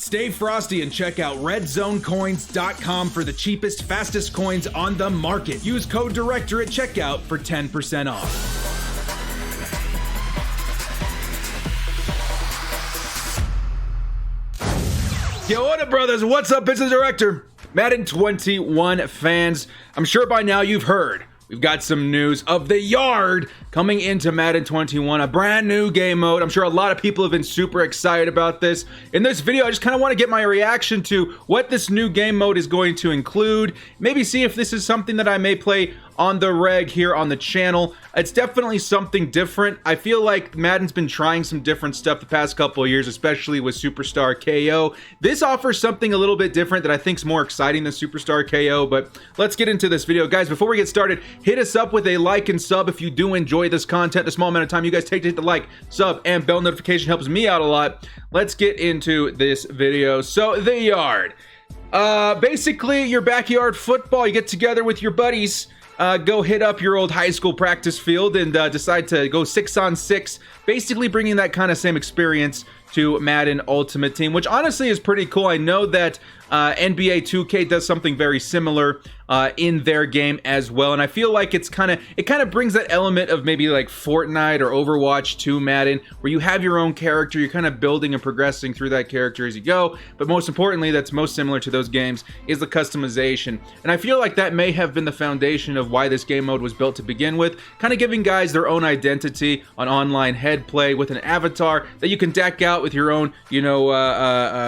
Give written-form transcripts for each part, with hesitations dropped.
Stay frosty and check out redzonecoins.com for the cheapest, fastest coins on the market. Use code DIRECTOR at checkout for 10% off. Yo, what up, brothers? What's up? It's the Director. Madden 21 fans, I'm sure by now you've heard. We've got some news of the Yard coming into Madden 21, a brand new game mode. I'm sure a lot of people have been super excited about this. In this video, I just kind of want to get my reaction to what this new game mode is going to include. Maybe see if this is something that I may play on the reg here on the channel. It's definitely something different. I feel like Madden's been trying some different stuff the past couple of years, especially with Superstar KO. This offers something a little bit different that I think is more exciting than Superstar KO, but let's get into this video. Guys, before we get started, hit us up with a like and sub if you do enjoy this content. The small amount of time you guys take to hit the like, sub, and bell notification helps me out a lot. Let's get into this video. So, the Yard. Basically, your backyard football. You get together with your buddies, go hit up your old high school practice field and decide to go 6-on-6, basically bringing that kind of same experience to Madden Ultimate Team, which honestly is pretty cool. I know that NBA 2K does something very similar in their game as well, and I feel like it kind of brings that element of maybe like Fortnite or Overwatch to Madden, where you have your own character, you're kind of building and progressing through that character as you go. But most importantly, that's most similar to those games is the customization, and I feel like that may have been the foundation of why this game mode was built to begin with, kind of giving guys their own identity on online head play with an avatar that you can deck out with your own, you know,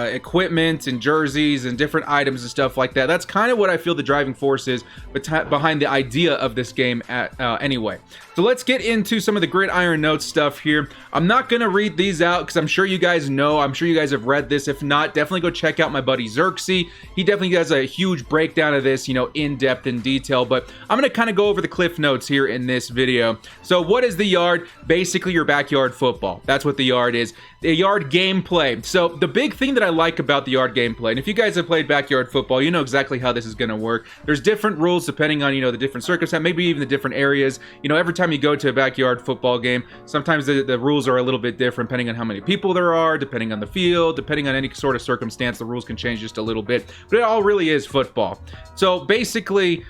equipment and jerseys and different items and stuff like that. That's kind of what I feel the driving force is behind the idea of this game anyway. So let's get into some of the Gridiron Notes stuff here. I'm not going to read these out because I'm sure you guys know. I'm sure you guys have read this. If not, definitely go check out my buddy Xerxes. He definitely does a huge breakdown of this, you know, in depth and detail. But I'm going to kind of go over the cliff notes here in this video. So what is the Yard? Basically your backyard football. That's what the Yard is. The Yard gameplay. So the big thing that I like about the Yard gameplay, and if you guys have played backyard football, you know exactly how this is going to work. There's different rules depending on, you know, the different circumstances, maybe even the different areas. You know, every time you go to a backyard football game, sometimes the rules are a little bit different depending on how many people there are, depending on the field, depending on any sort of circumstance. The rules can change just a little bit, but it all really is football. So basically,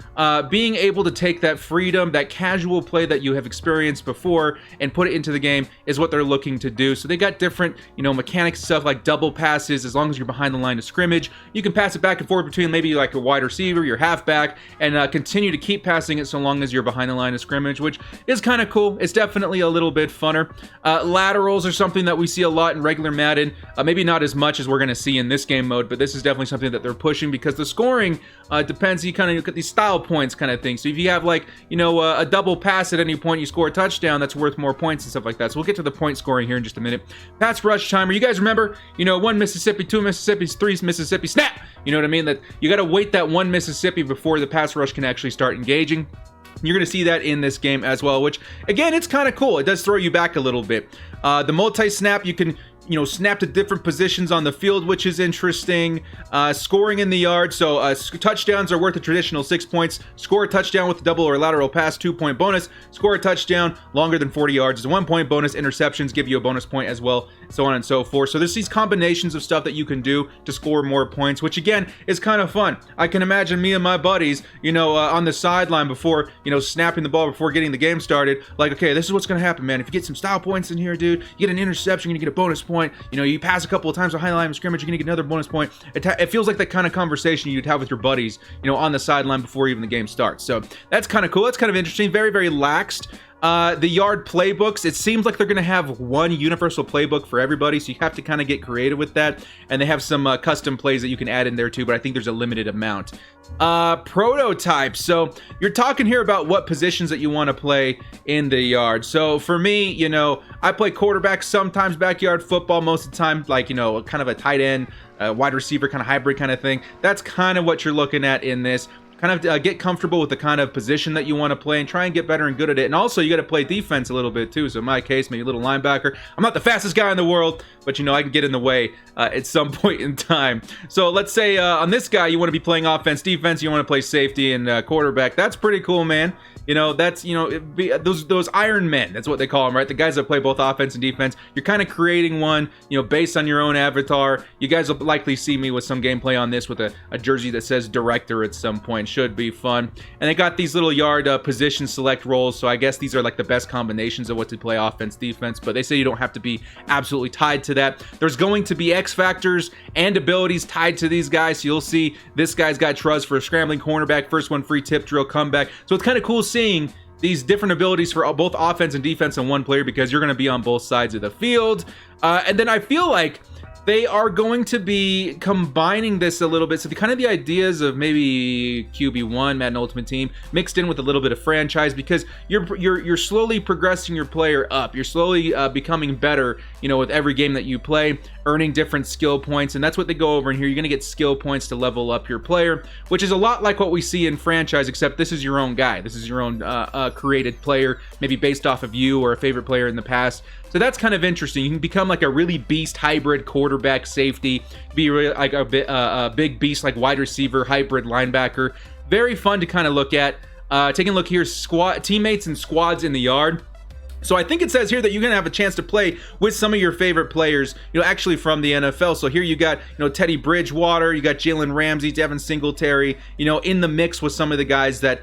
being able to take that freedom, that casual play that you have experienced before and put it into the game is what they're looking to do. So they got different, you know, mechanics, stuff like double passes. As long as you're behind the line of scrimmage, you can pass it back and forth between maybe like a wide receiver, your halfback, and continue to keep passing it so long as you're behind the line of scrimmage, which is kind of cool. It's definitely a little bit funner. Laterals are something that we see a lot in regular Madden. Maybe not as much as we're going to see in this game mode, but this is definitely something that they're pushing because the scoring depends. You kind of look at these style points kind of thing. So if you have like, you know, a double pass at any point, you score a touchdown, that's worth more points and stuff like that. So we'll get to the point scoring here in just a minute. Pass rush timer. You guys remember, you know, 1 Mississippi, 2 Mississippi, 3 Mississippi, snap! You know what I mean? That you got to wait that 1 Mississippi before the pass rush can actually start engaging. You're going to see that in this game as well, which, again, it's kind of cool. It does throw you back a little bit. The multi-snap, you can, you know, snap to different positions on the field, which is interesting. Scoring in the Yard, so touchdowns are worth a traditional 6 points. Score a touchdown with a double or lateral pass, 2-point bonus. Score a touchdown longer than 40 yards is a 1-point bonus. Interceptions give you a bonus point as well, so on and so forth. So there's these combinations of stuff that you can do to score more points, which again is kind of fun. I can imagine me and my buddies, you know, on the sideline before, you know, snapping the ball before getting the game started. Like, okay, this is what's going to happen, man. If you get some style points in here, dude, you get an interception, you're going to get a bonus point. You know, you pass a couple of times behind the line of scrimmage, you're going to get another bonus point. It feels like that kind of conversation you'd have with your buddies, you know, on the sideline before even the game starts. So that's kind of cool. That's kind of interesting. Very, very laxed. The Yard playbooks, it seems like they're going to have one universal playbook for everybody, so you have to kind of get creative with that. And they have some custom plays that you can add in there too, but I think there's a limited amount. Prototypes. So you're talking here about what positions that you want to play in the Yard. So for me, you know, I play quarterback, sometimes backyard football, most of the time, like, you know, kind of a tight end, wide receiver, kind of hybrid kind of thing. That's kind of what you're looking at in this. Kind of get comfortable with the kind of position that you want to play and try and get better and good at it. And also, you got to play defense a little bit too. So in my case, maybe a little linebacker. I'm not the fastest guy in the world, but you know, I can get in the way at some point in time. So let's say on this guy, you want to be playing offense, defense, you want to play safety and quarterback. That's pretty cool, man. You know, that's, you know, those Iron Men, that's what they call them, right? The guys that play both offense and defense. You're kind of creating one, you know, based on your own avatar. You guys will likely see me with some gameplay on this with a jersey that says director at some point. Should be fun. And they got these little yard position select roles, so I guess these are like the best combinations of what to play offense, defense, but they say you don't have to be absolutely tied to that. There's going to be X factors and abilities tied to these guys, so you'll see this guy's got Truz for a scrambling cornerback, first one free tip drill comeback. So it's kind of cool seeing these different abilities for both offense and defense in one player, because you're going to be on both sides of the field. And then I feel like they are going to be combining this a little bit. So the ideas of maybe QB1, Madden Ultimate Team, mixed in with a little bit of franchise, because you're slowly progressing your player up. You're slowly becoming better, you know, with every game that you play, earning different skill points, and that's what they go over in here. You're going to get skill points to level up your player, which is a lot like what we see in franchise, except this is your own guy. This is your own created player, maybe based off of you or a favorite player in the past. So that's kind of interesting. You can become like a really beast hybrid quarterback safety, be really like a big beast like wide receiver hybrid linebacker. Very fun to kind of look at. Taking a look here, teammates and squads in the yard. So I think it says here that you're going to have a chance to play with some of your favorite players, you know, actually from the NFL. So here you got, you know, Teddy Bridgewater, you got Jalen Ramsey, Devin Singletary, you know, in the mix with some of the guys that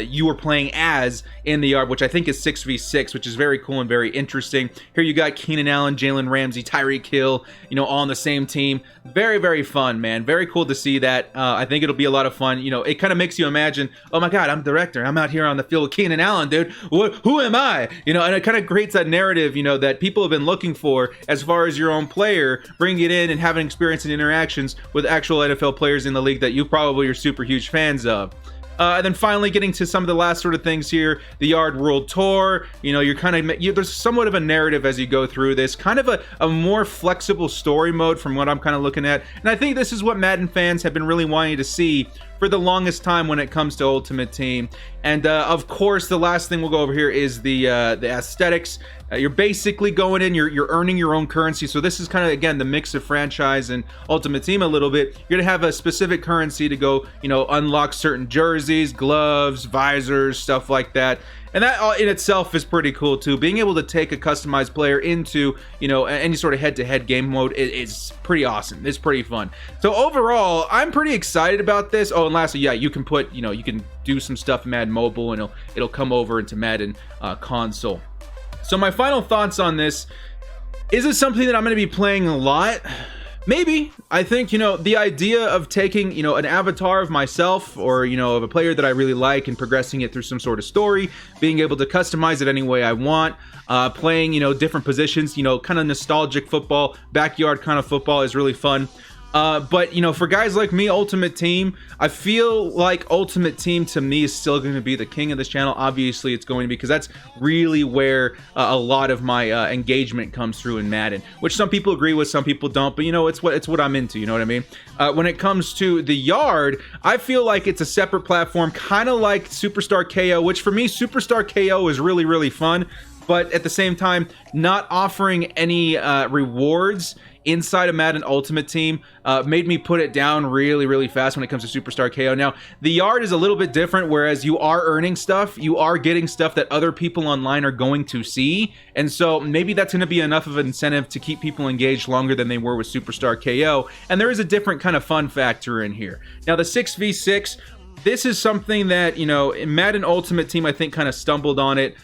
you were playing as in the yard, which I think is 6v6, which is very cool and very interesting. Here you got Keenan Allen, Jalen Ramsey, Tyreek Hill, you know, all on the same team. Very, very fun, man. Very cool to see that. I think it'll be a lot of fun. You know, it kind of makes you imagine, oh my God, I'm the director. I'm out here on the field with Keenan Allen, dude. Who am I? You know, and it kind of creates that narrative, you know, that people have been looking for as far as your own player, bringing it in and having experience and interactions with actual NFL players in the league that you probably are super huge fans of. And then finally getting to some of the last sort of things here, the Yard World Tour. You know, you're kind of, there's somewhat of a narrative as you go through this, kind of a more flexible story mode from what I'm kind of looking at. And I think this is what Madden fans have been really wanting to see for the longest time when it comes to Ultimate Team. And of course, the last thing we'll go over here is the aesthetics. You're basically going in, you're earning your own currency. So this is kind of, again, the mix of franchise and Ultimate Team a little bit. You're gonna have a specific currency to go, you know, unlock certain jerseys, gloves, visors, stuff like that. And that in itself is pretty cool too. Being able to take a customized player into, you know, any sort of head-to-head game mode is pretty awesome. It's pretty fun. So overall, I'm pretty excited about this. Oh, and lastly, yeah, you can put, you know, you can do some stuff in Madden Mobile, and it'll come over into Madden console. So my final thoughts on this, is it something that I'm going to be playing a lot? Maybe. I think, you know, the idea of taking, you know, an avatar of myself or, you know, of a player that I really like and progressing it through some sort of story, being able to customize it any way I want, playing, you know, different positions, you know, kind of nostalgic football, backyard kind of football is really fun. But, you know, for guys like me, Ultimate Team, I feel like Ultimate Team to me is still going to be the king of this channel. Obviously, it's going to be, because that's really where a lot of my engagement comes through in Madden, which some people agree with, some people don't. But, you know, it's what I'm into, you know what I mean? When it comes to the Yard, I feel like it's a separate platform, kind of like Superstar KO, which for me, Superstar KO is really, really fun. But at the same time, not offering any rewards inside of Madden Ultimate Team made me put it down really, really fast when it comes to Superstar KO. Now, the Yard is a little bit different, whereas you are earning stuff, you are getting stuff that other people online are going to see, and so maybe that's going to be enough of an incentive to keep people engaged longer than they were with Superstar KO, and there is a different kind of fun factor in here. Now, the 6v6, this is something that, you know, in Madden Ultimate Team, I think kind of stumbled on it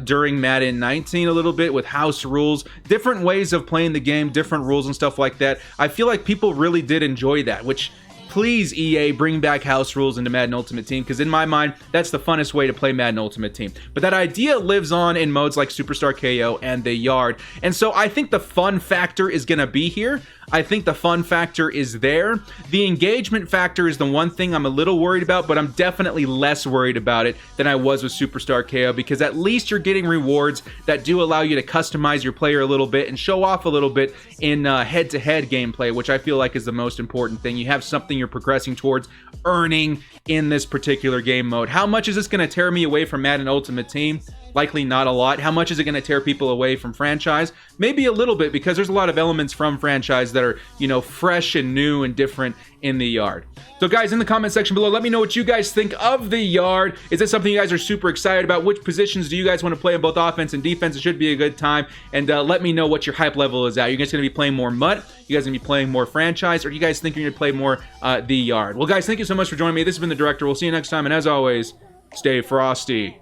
during Madden 19 a little bit with house rules, different ways of playing the game, different rules and stuff like that. I feel like people really did enjoy that, which, please, EA, bring back house rules into Madden Ultimate Team, because in my mind, that's the funnest way to play Madden Ultimate Team. But that idea lives on in modes like Superstar KO and the Yard. And so I think the fun factor is going to be here. I think the fun factor is there. The engagement factor is the one thing I'm a little worried about, but I'm definitely less worried about it than I was with Superstar KO, because at least you're getting rewards that do allow you to customize your player a little bit and show off a little bit in head-to-head gameplay, which I feel like is the most important thing. You have something you're progressing towards earning in this particular game mode. How much is this going to tear me away from Madden Ultimate Team? Likely not a lot. How much is it going to tear people away from franchise? Maybe a little bit, because there's a lot of elements from franchise that are, you know, fresh and new and different in the yard. So guys, in the comment section below, let me know what you guys think of the yard. Is this something you guys are super excited about? Which positions do you guys want to play in both offense and defense? It should be a good time. And let me know what your hype level is at. You guys going to be playing more MUT? You guys going to be playing more franchise? Or do you guys think you're going to play more the yard? Well guys, thank you so much for joining me. This has been The Director. We'll see you next time. And as always, stay frosty.